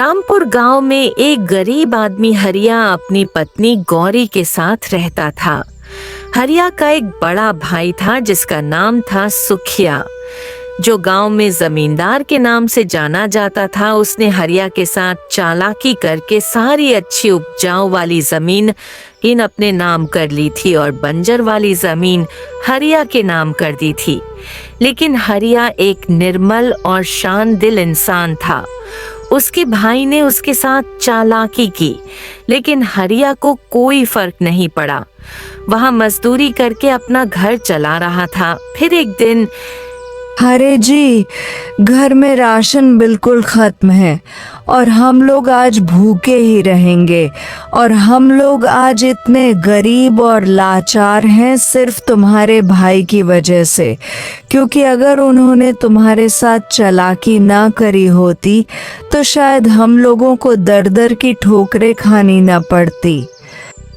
रामपुर गांव में एक गरीब आदमी हरिया अपनी पत्नी गौरी के साथ रहता था। हरिया का एक बड़ा भाई था जिसका नाम था सुखिया, जो गांव में जमींदार के नाम से जाना जाता था। उसने हरिया के साथ चालाकी करके सारी अच्छी उपजाऊ वाली जमीन इन अपने नाम कर ली थी और बंजर वाली जमीन हरिया के नाम कर दी थी। लेकिन हरिया एक निर्मल और शान दिल इंसान था। उसके भाई ने उसके साथ चालाकी की, लेकिन हरिया को कोई फर्क नहीं पड़ा। वहां मजदूरी करके अपना घर चला रहा था। फिर एक दिन, अरे जी, घर में राशन बिल्कुल खत्म है और हम लोग आज भूखे ही रहेंगे। और हम लोग आज इतने गरीब और लाचार हैं सिर्फ तुम्हारे भाई की वजह से, क्योंकि अगर उन्होंने तुम्हारे साथ चालाकी ना करी होती तो शायद हम लोगों को दर दर की ठोकरें खानी ना पड़ती।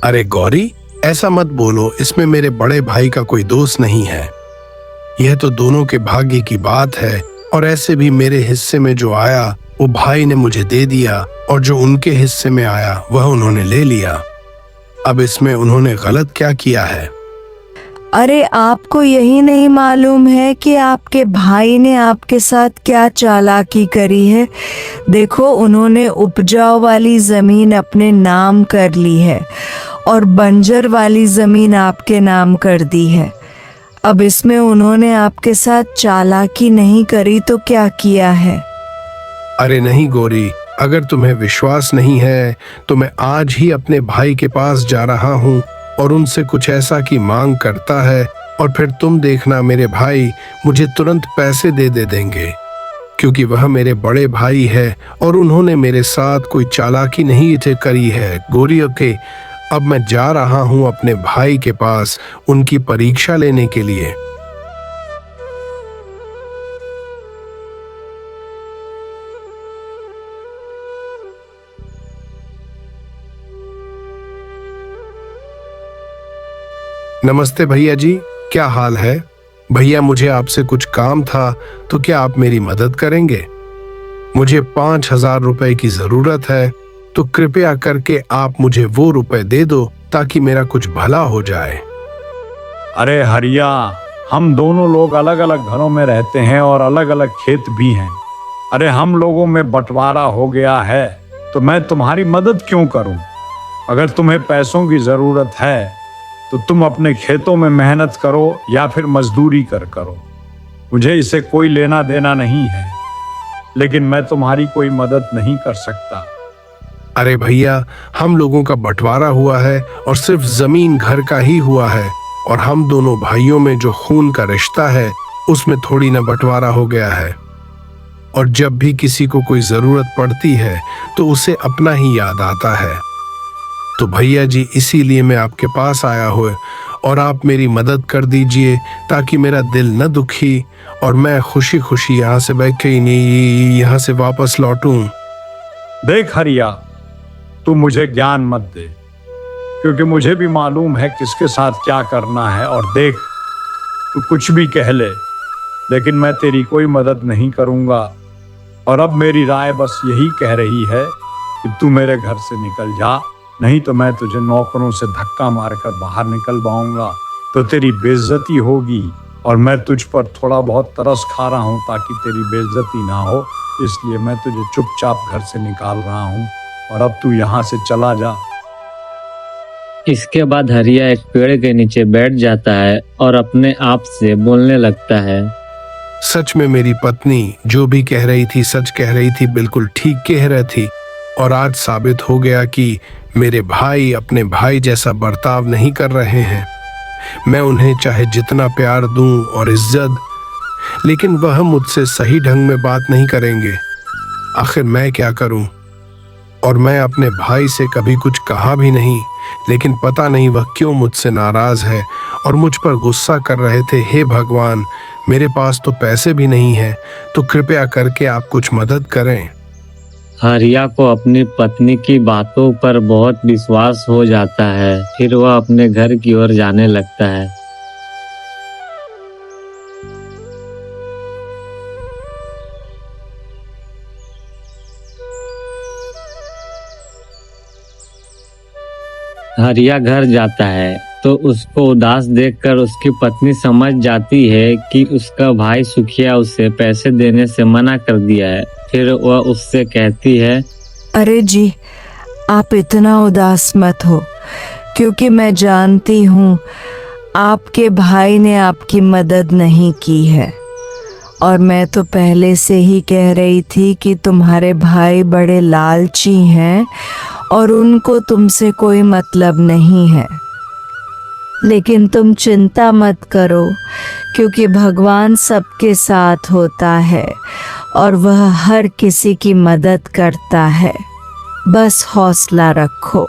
अरे गौरी, ऐसा मत बोलो, इसमें मेरे बड़े भाई का कोई दोष नहीं है। यह तो दोनों के भाग्य की बात है। और ऐसे भी मेरे हिस्से में जो आया वो भाई ने मुझे दे दिया, और जो उनके हिस्से में आया वह उन्होंने ले लिया। अब इसमें उन्होंने गलत क्या किया है? अरे आपको यही नहीं मालूम है कि आपके भाई ने आपके साथ क्या चालाकी करी है? देखो, उन्होंने उपजाऊ वाली जमीन अपने नाम कर ली है और बंजर वाली जमीन आपके नाम कर दी है। अब इसमें उन्होंने आपके साथ चालाकी नहीं करी तो क्या किया है? अरे नहीं गौरी, अगर तुम्हें विश्वास नहीं है तो मैं आज ही अपने भाई के पास जा रहा हूँ और उनसे कुछ ऐसा की मांग करता है, और फिर तुम देखना मेरे भाई मुझे तुरंत पैसे दे देंगे, क्योंकि वह मेरे बड़े भाई है और उन्होंने मेरे साथ कोई चालाकी नहीं करी है। गौरी, ओके, अब मैं जा रहा हूं अपने भाई के पास उनकी परीक्षा लेने के लिए। नमस्ते भैया जी, क्या हाल है? भैया, मुझे आपसे कुछ काम था, तो क्या आप मेरी मदद करेंगे? मुझे 5,000 रुपए की जरूरत है, तो कृपया करके आप मुझे वो रुपए दे दो ताकि मेरा कुछ भला हो जाए। अरे हरिया, हम दोनों लोग अलग अलग घरों में रहते हैं और अलग अलग खेत भी हैं। अरे हम लोगों में बंटवारा हो गया है, तो मैं तुम्हारी मदद क्यों करूं? अगर तुम्हें पैसों की जरूरत है तो तुम अपने खेतों में मेहनत करो या फिर मजदूरी करो। मुझे इससे कोई लेना देना नहीं है, लेकिन मैं तुम्हारी कोई मदद नहीं कर सकता। अरे भैया, हम लोगों का बंटवारा हुआ है और सिर्फ जमीन घर का ही हुआ है, और हम दोनों भाइयों में जो खून का रिश्ता है उसमें थोड़ी ना बंटवारा हो गया है। और जब भी किसी को कोई जरूरत पड़ती है तो उसे अपना ही याद आता है। तो भैया जी, इसीलिए मैं आपके पास आया हूँ और आप मेरी मदद कर दीजिए ताकि मेरा दिल न दुखी और मैं खुशी खुशी यहाँ से बैठे नहीं यहाँ से वापस लौटूं। देख हरिया, तू मुझे ज्ञान मत दे, क्योंकि मुझे भी मालूम है किसके साथ क्या करना है। और देख, तू कुछ भी कह ले, लेकिन मैं तेरी कोई मदद नहीं करूंगा। और अब मेरी राय बस यही कह रही है कि तू मेरे घर से निकल जा, नहीं तो मैं तुझे नौकरों से धक्का मारकर बाहर निकलवाऊंगा, तो तेरी बेइज्जती होगी। और मैं तुझ पर थोड़ा बहुत तरस खा रहा हूँ ताकि तेरी बेइज्जती ना हो, इसलिए मैं तुझे चुपचाप घर से निकाल रहा हूँ, और अब तू यहाँ से चला जा। इसके बाद हरिया एक पेड़ के नीचे बैठ जाता है और अपने आप से बोलने लगता है, सच में मेरी पत्नी जो भी कह रही थी सच कह रही थी, बिल्कुल ठीक कह रही थी। और आज साबित हो गया कि मेरे भाई अपने भाई जैसा बर्ताव नहीं कर रहे हैं। मैं उन्हें चाहे जितना प्यार दूं और इज्जत, लेकिन वह मुझसे सही ढंग में बात नहीं करेंगे। आखिर मैं क्या करूं? और मैं अपने भाई से कभी कुछ कहा भी नहीं, लेकिन पता नहीं वह क्यों मुझसे नाराज है और मुझ पर गुस्सा कर रहे थे। हे भगवान, मेरे पास तो पैसे भी नहीं हैं, तो कृपया करके आप कुछ मदद करें। हरिया को अपनी पत्नी की बातों पर बहुत विश्वास हो जाता है। फिर वह अपने घर की ओर जाने लगता है। हरिया घर जाता है तो उसको उदास देखकर उसकी पत्नी समझ जाती है कि उसका भाई सुखिया उसे पैसे देने से मना कर दिया है। फिर वह उससे कहती है, अरे जी, आप इतना उदास मत हो, क्योंकि मैं जानती हूँ आपके भाई ने आपकी मदद नहीं की है। और मैं तो पहले से ही कह रही थी कि तुम्हारे भाई बड़े लालची हैं और उनको तुमसे कोई मतलब नहीं है। लेकिन तुम चिंता मत करो, क्योंकि भगवान सबके साथ होता है और वह हर किसी की मदद करता है। बस हौसला रखो।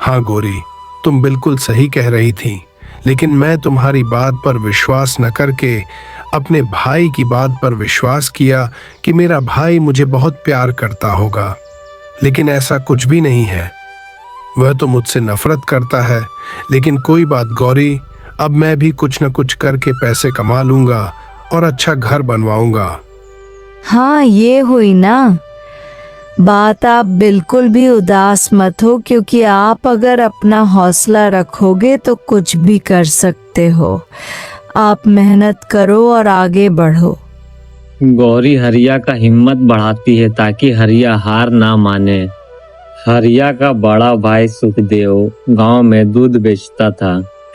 हाँ गौरी, तुम बिल्कुल सही कह रही थी, लेकिन मैं तुम्हारी बात पर विश्वास न करके अपने भाई की बात पर विश्वास किया कि मेरा भाई मुझे बहुत प्यार करता होगा। लेकिन ऐसा कुछ भी नहीं है। वह तो मुझसे नफरत करता है। लेकिन कोई बात गौरी, अब मैं भी कुछ न कुछ करके पैसे कमा लूंगा और अच्छा घर बनवाऊंगा। हाँ, ये हुई ना बात। आप बिल्कुल भी उदास मत हो, क्योंकि आप अगर अपना हौसला रखोगे तो कुछ भी कर सकते हो। आप मेहनत करो और आगे बढ़ो। गौरी हरिया का हिम्मत बढ़ाती है ताकि हरिया हार ना माने। हरिया का बड़ा भाई सुखदेव गांव में दूध बेचता था।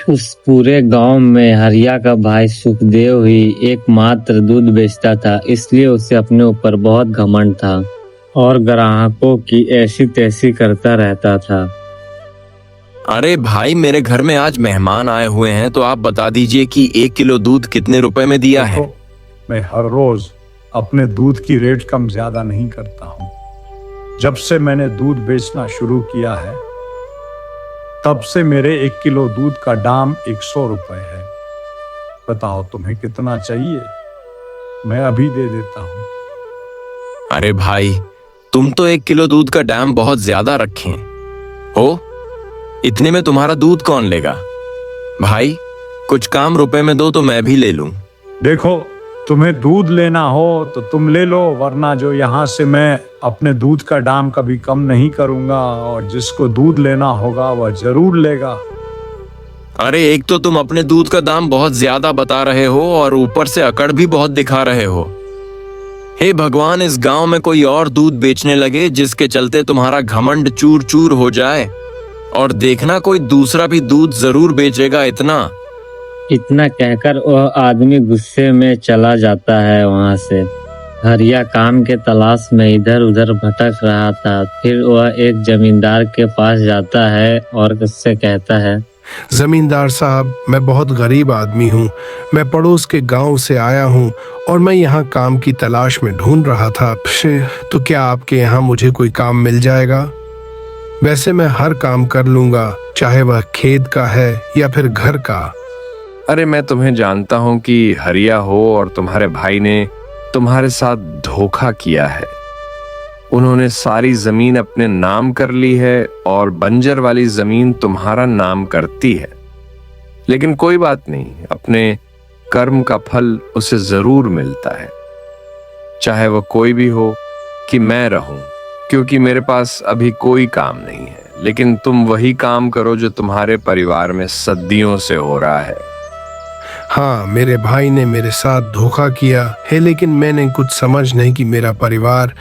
उस पूरे गांव में हरिया का भाई सुखदेव ही एकमात्र दूध बेचता था, इसलिए उसे अपने ऊपर बहुत घमंड था और ग्राहकों की ऐसी तैसी करता रहता था। अरे भाई, मेरे घर में आज मेहमान आए हुए हैं, तो आप बता दीजिए कि 1 किलो दूध कितने रुपए में दिया है? देखो, मैं हर रोज अपने दूध की रेट कम ज्यादा नहीं करता हूँ। जब से मैंने दूध बेचना शुरू किया है, तब से मेरे 1 किलो दूध का दाम 100 रुपए है। बताओ तुम्हें कितना चाहिए? मैं अभी दे देता हूँ। अरे भाई, तुम तो 1 किलो दूध का दाम बहुत ज्यादा रखे हो। इतने में तुम्हारा दूध कौन लेगा? भाई, कुछ काम रुपए में दो तो मैं भी ले लूं। देखो, तुम्हें दूध लेना हो तो तुम ले लो, वरना जो यहाँ से मैं अपने दूध का दाम कभी कम नहीं करूंगा, और जिसको दूध लेना होगा वह जरूर लेगा। अरे, एक तो तुम अपने दूध का दाम बहुत ज्यादा बता रहे हो और ऊपर से अकड़ भी बहुत दिखा रहे हो। हे भगवान, इस गांव में कोई और दूध बेचने लगे जिसके चलते तुम्हारा घमंड चूर चूर हो जाए, और देखना कोई दूसरा भी दूध जरूर बेचेगा। इतना कहकर वह आदमी गुस्से में चला जाता है वहां से। हरिया काम के तलाश में इधर उधर भटक रहा था। फिर वह एक जमींदार के पास जाता है और उससे कहता है, जमींदार साहब, मैं बहुत गरीब आदमी हूँ। मैं पड़ोस के गांव से आया हूँ और मैं यहाँ काम की तलाश में ढूंढ रहा था। तो क्या आपके यहाँ मुझे कोई काम मिल जाएगा? वैसे मैं हर काम कर लूंगा, चाहे वह खेत का है या फिर घर का। अरे, मैं तुम्हें जानता हूँ कि हरिया हो और तुम्हारे भाई ने तुम्हारे साथ धोखा किया है। उन्होंने सारी जमीन अपने नाम कर ली है और बंजर वाली जमीन तुम्हारा नाम करती है। लेकिन कोई बात नहीं, अपने कर्म का फल उसे जरूर मिलता है, चाहे वह कोई भी हो कि मैं रहूं, क्योंकि मेरे पास अभी कोई काम नहीं है। लेकिन तुम वही काम करो जो तुम्हारे परिवार में सदियों से हो रहा है। हाँ, मेरे भाई ने मेरे साथ धोखा किया है, लेकिन मैंने कुछ समझ नहीं कि मेरा परिवार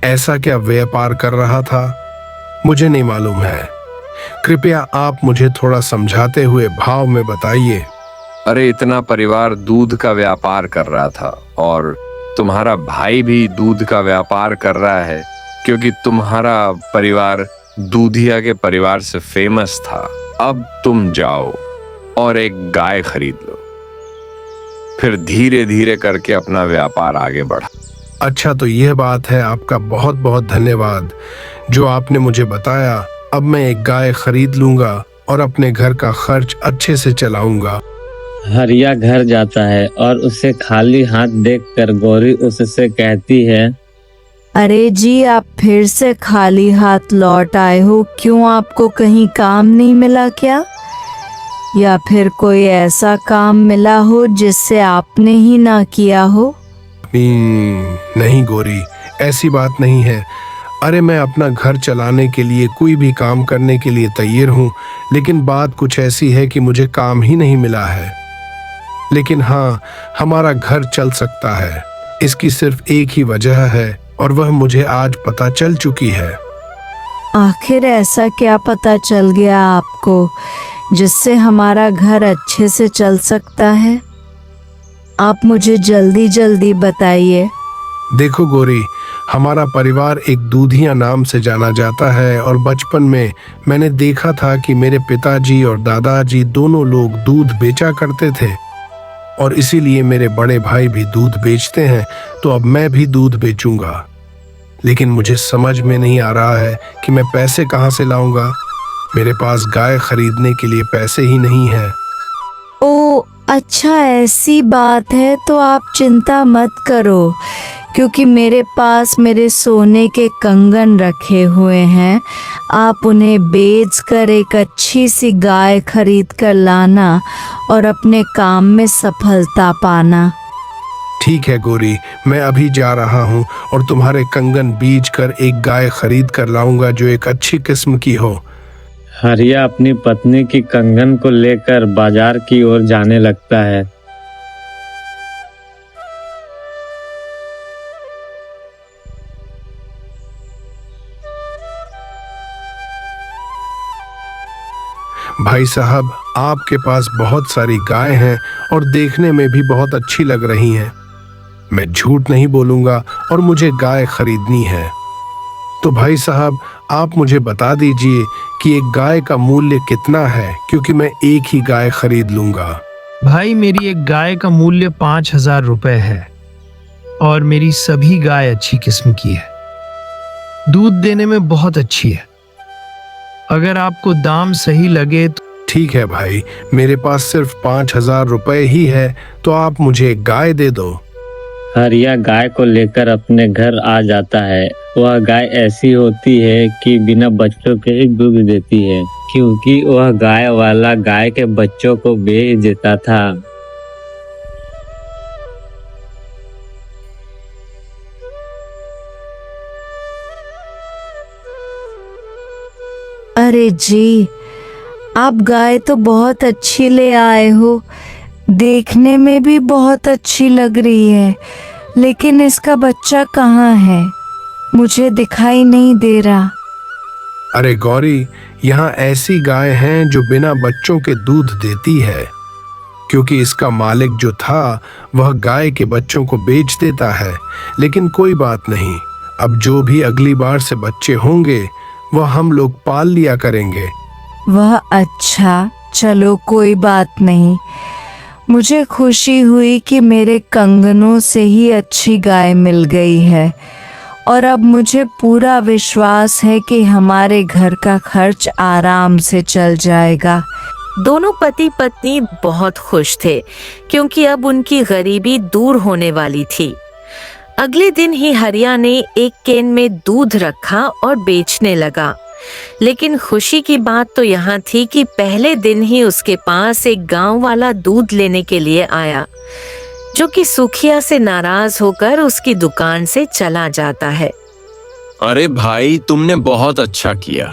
ऐसा क्या व्यापार कर रहा था। मुझे नहीं मालूम है। कृपया आप मुझे थोड़ा समझाते हुए भाव में बताइए। अरे, इतना परिवार दूध का व्यापार कर रहा था और तुम्हारा भाई भी दूध का व्यापार कर रहा है, क्योंकि तुम्हारा परिवार दूधिया के परिवार से फेमस था। अब तुम जाओ और एक गाय खरीद लो, फिर धीरे धीरे करके अपना व्यापार आगे बढ़ा। अच्छा, तो यह बात है। आपका बहुत बहुत धन्यवाद जो आपने मुझे बताया। अब मैं एक गाय खरीद लूंगा और अपने घर का खर्च अच्छे से चलाऊंगा। हरिया घर जाता है और उसे खाली हाथ देखकर गौरी उससे कहती है, अरे जी, आप फिर से खाली हाथ लौट आए हो। क्यों, आपको कहीं काम नहीं मिला क्या? या फिर कोई ऐसा काम मिला हो जिससे आपने ही ना किया हो? नहीं गौरी, ऐसी बात नहीं है। अरे मैं अपना घर चलाने के लिए कोई भी काम करने के लिए तैयार हूँ, लेकिन बात कुछ ऐसी है कि मुझे काम ही नहीं मिला है। लेकिन हाँ, हमारा घर चल सकता है। इसकी सिर्फ एक ही वजह है और वह मुझे आज पता चल चुकी है। आखिर ऐसा क्या पता चल गया आपको जिससे हमारा घर अच्छे से चल सकता है? आप मुझे जल्दी जल्दी बताइए। देखो गोरी, हमारा परिवार एक दूधिया नाम से जाना जाता है और बचपन में मैंने देखा था कि मेरे पिताजी और दादाजी दोनों लोग दूध बेचा करते थे और इसीलिए मेरे बड़े भाई भी दूध बेचते हैं, तो अब मैं भी दूध बेचूंगा। लेकिन मुझे समझ में नहीं आ रहा है कि मैं पैसे कहाँ से लाऊंगा। मेरे पास गाय खरीदने के लिए पैसे ही नहीं है। ओ अच्छा, ऐसी बात है तो आप चिंता मत करो, क्योंकि मेरे पास मेरे सोने के कंगन रखे हुए हैं। आप उन्हें बेच कर एक अच्छी सी गाय खरीद कर लाना और अपने काम में सफलता पाना। ठीक है गोरी, मैं अभी जा रहा हूँ और तुम्हारे कंगन बीज कर एक गाय खरीद कर लाऊंगा जो एक अच्छी किस्म की हो। हरिया अपनी पत्नी की कंगन को लेकर बाजार की ओर जाने लगता है। भाई साहब, आपके पास बहुत सारी गाय हैं और देखने में भी बहुत अच्छी लग रही हैं। मैं झूठ नहीं बोलूंगा और मुझे गाय खरीदनी है। तो भाई साहब, आप मुझे बता दीजिए कि एक गाय का मूल्य कितना है, क्योंकि मैं एक ही गाय खरीद लूंगा। भाई, मेरी एक गाय का मूल्य 5,000 रुपए है और मेरी सभी गाय अच्छी किस्म की है। दूध देने में बहुत अच्छी है। अगर आपको दाम सही लगे तो ठीक है भाई, मेरे पास सिर्फ 5,000 रुपए ही है, तो आप मुझे एक गाय दे दो। हरिया गाय को लेकर अपने घर आ जाता है। वह गाय ऐसी होती है कि बिना बच्चों के ही दूध देती है, क्योंकि वह गाय वाला गाय के बच्चों को बेच देता था। अरे जी, आप गाय तो बहुत अच्छी ले आए हो, देखने में भी बहुत अच्छी लग रही है, लेकिन इसका बच्चा कहाँ है? मुझे दिखाई नहीं दे रहा। अरे गौरी, यहाँ ऐसी गाय हैं जो बिना बच्चों के दूध देती है, क्योंकि इसका मालिक जो था वह गाय के बच्चों को बेच देता है। लेकिन कोई बात नहीं, अब जो भी अगली बार से बच्चे होंगे वह हम लोग पाल लिया करेंगे। वह अच्छा, चलो कोई बात नहीं। मुझे खुशी हुई कि मेरे कंगनों से ही अच्छी गाय मिल गई है और अब मुझे पूरा विश्वास है कि हमारे घर का खर्च आराम से चल जाएगा। दोनों पति पत्नी बहुत खुश थे, क्योंकि अब उनकी गरीबी दूर होने वाली थी। अगले दिन ही हरिया ने एक केन में दूध रखा और बेचने लगा। लेकिन खुशी की बात तो यहाँ थी कि पहले दिन ही उसके पास एक गांव वाला दूध लेने के लिए आया, जो कि सुखिया से नाराज होकर उसकी दुकान से चला जाता है। अरे भाई, तुमने बहुत अच्छा किया।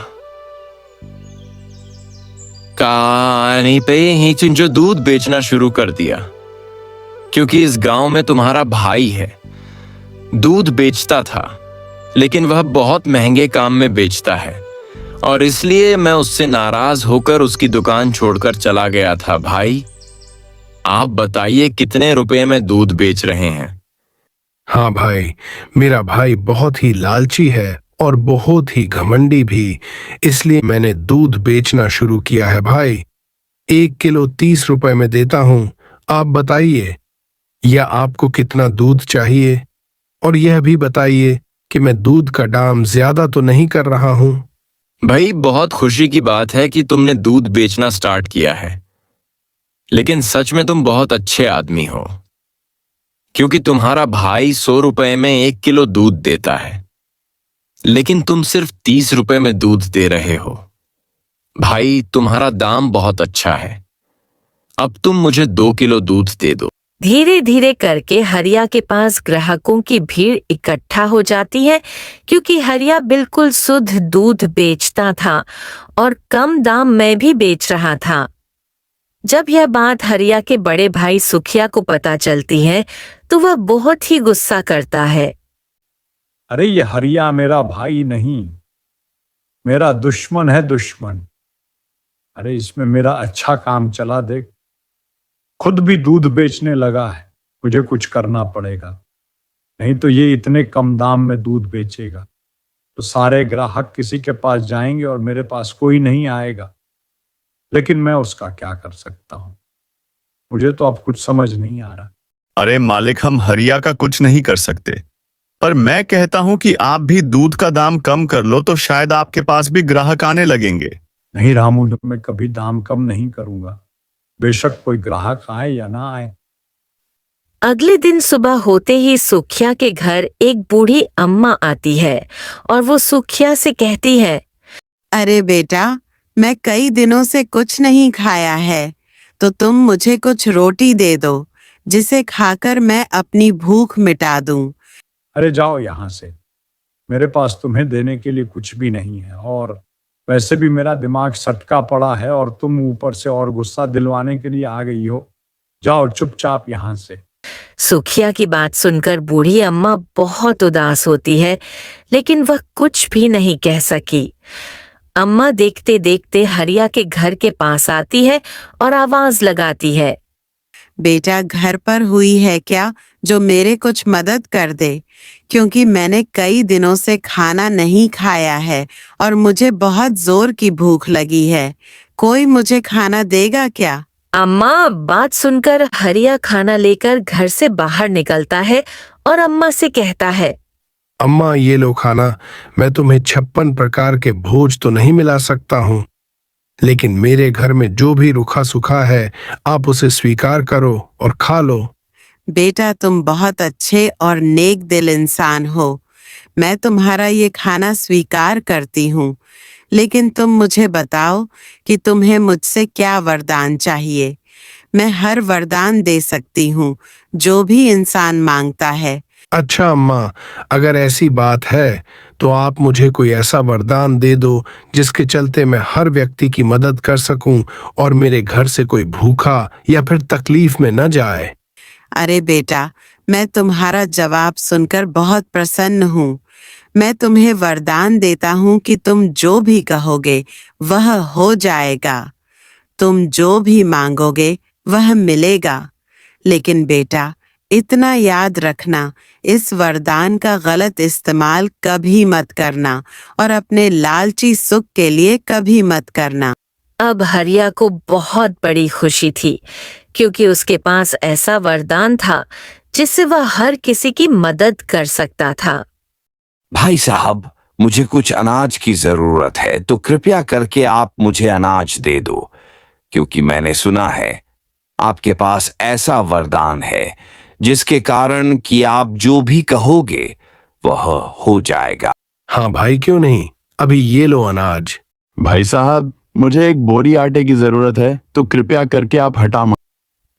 कहानी पे ही तुम जो दूध बेचना शुरू कर दिया, क्योंकि इस गांव में तुम्हारा भाई है, दूध बेचता था, लेकिन वह बहुत महंगे काम में बेचता है और इसलिए मैं उससे नाराज होकर उसकी दुकान छोड़कर चला गया था। भाई, आप बताइए कितने रुपए में दूध बेच रहे हैं? हाँ भाई, मेरा भाई बहुत ही लालची है और बहुत ही घमंडी भी, इसलिए मैंने दूध बेचना शुरू किया है। भाई, 1 किलो 30 रुपए में देता हूँ, आप बताइए, या आपको कितना दूध चाहिए? और यह भी बताइए कि मैं दूध का दाम ज्यादा तो नहीं कर रहा हूँ। भाई, बहुत खुशी की बात है कि तुमने दूध बेचना स्टार्ट किया है, लेकिन सच में तुम बहुत अच्छे आदमी हो, क्योंकि तुम्हारा भाई 100 रुपए में 1 किलो दूध देता है, लेकिन तुम सिर्फ 30 रुपए में दूध दे रहे हो। भाई, तुम्हारा दाम बहुत अच्छा है। अब तुम मुझे 2 किलो दूध दे दो। धीरे धीरे करके हरिया के पास ग्राहकों की भीड़ इकट्ठा हो जाती है, क्योंकि हरिया बिल्कुल शुद्ध दूध बेचता था और कम दाम में भी बेच रहा था। जब यह बात हरिया के बड़े भाई सुखिया को पता चलती है तो वह बहुत ही गुस्सा करता है। अरे ये हरिया मेरा भाई नहीं, मेरा दुश्मन है, दुश्मन। अरे इसमें मेरा अच्छा काम चला, देख खुद भी दूध बेचने लगा है। मुझे कुछ करना पड़ेगा, नहीं तो ये इतने कम दाम में दूध बेचेगा तो सारे ग्राहक किसी के पास जाएंगे और मेरे पास कोई नहीं आएगा। लेकिन मैं उसका क्या कर सकता हूं, मुझे तो अब कुछ समझ नहीं आ रहा। अरे मालिक, हम हरिया का कुछ नहीं कर सकते, पर मैं कहता हूं कि आप भी दूध का दाम कम कर लो तो शायद आपके पास भी ग्राहक आने लगेंगे। नहीं रामू, मैं कभी दाम कम नहीं करूंगा, बेशक कोई ग्राहक आए या ना आए। अगले दिन सुबह होते ही सुखिया के घर एक बूढ़ी अम्मा आती है और वो सुखिया से कहती है, अरे बेटा, मैं कई दिनों से कुछ नहीं खाया है, तो तुम मुझे कुछ रोटी दे दो जिसे खाकर मैं अपनी भूख मिटा दूं। अरे जाओ यहाँ से, मेरे पास तुम्हें देने के लिए कुछ भी नहीं है, और वैसे भी मेरा दिमाग सटका पड़ा है और तुम ऊपर से और गुस्सा दिलवाने के लिए आ गई हो। जाओ चुपचाप यहाँ से। सुखिया की बात सुनकर बूढ़ी अम्मा बहुत उदास होती है, लेकिन वह कुछ भी नहीं कह सकी। अम्मा देखते देखते हरिया के घर के पास आती है और आवाज लगाती है, बेटा, घर पर हुई है क्या जो मेरे कुछ मदद कर दे, क्योंकि मैंने कई दिनों से खाना नहीं खाया है और मुझे बहुत जोर की भूख लगी है। कोई मुझे खाना देगा क्या? अम्मा बात सुनकर हरिया खाना लेकर घर से बाहर निकलता है और अम्मा से कहता है, अम्मा ये लो खाना। मैं तुम्हें 56 प्रकार के भोज तो नहीं मिला सकता हूँ, लेकिन मेरे घर में जो भी रूखा सूखा है आप उसे स्वीकार करो और खा लो। बेटा, तुम बहुत अच्छे और नेक दिल इंसान हो। मैं तुम्हारा ये खाना स्वीकार करती हूँ, लेकिन तुम मुझे बताओ कि तुम्हें मुझसे क्या वरदान चाहिए। मैं हर वरदान दे सकती हूँ जो भी इंसान मांगता है। अच्छा अम्मा, अगर ऐसी बात है तो आप मुझे कोई ऐसा वरदान दे दो जिसके चलते मैं हर व्यक्ति की मदद कर सकूं और मेरे घर से कोई भूखा या फिर तकलीफ में न जाए। अरे बेटा, मैं तुम्हारा जवाब सुनकर बहुत प्रसन्न हूँ। मैं तुम्हें वरदान देता हूँ कि तुम जो भी कहोगे वह हो जाएगा। तुम जो भी मांगोगे वह मिलेगा। लेकिन बेटा, इतना याद रखना, इस वरदान का गलत इस्तेमाल कभी मत करना और अपने लालची सुख के लिए कभी मत करना। अब हरिया को बहुत बड़ी खुशी थी, क्योंकि उसके पास ऐसा वरदान था जिससे वह हर किसी की मदद कर सकता था। भाई साहब, मुझे कुछ अनाज की जरूरत है, तो कृपया करके आप मुझे अनाज दे दो, क्योंकि मैंने सुना है आपके पास ऐसा वरदान है जिसके कारण कि आप जो भी कहोगे वह हो जाएगा। हाँ भाई, क्यों नहीं, अभी ये लो अनाज। भाई साहब, मुझे एक बोरी आटे की जरूरत है, तो कृपया करके आप हटा मत।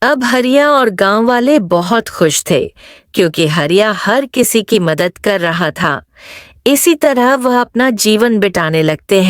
अब हरिया और गांव वाले बहुत खुश थे, क्योंकि हरिया हर किसी की मदद कर रहा था। इसी तरह वह अपना जीवन बिताने लगते हैं।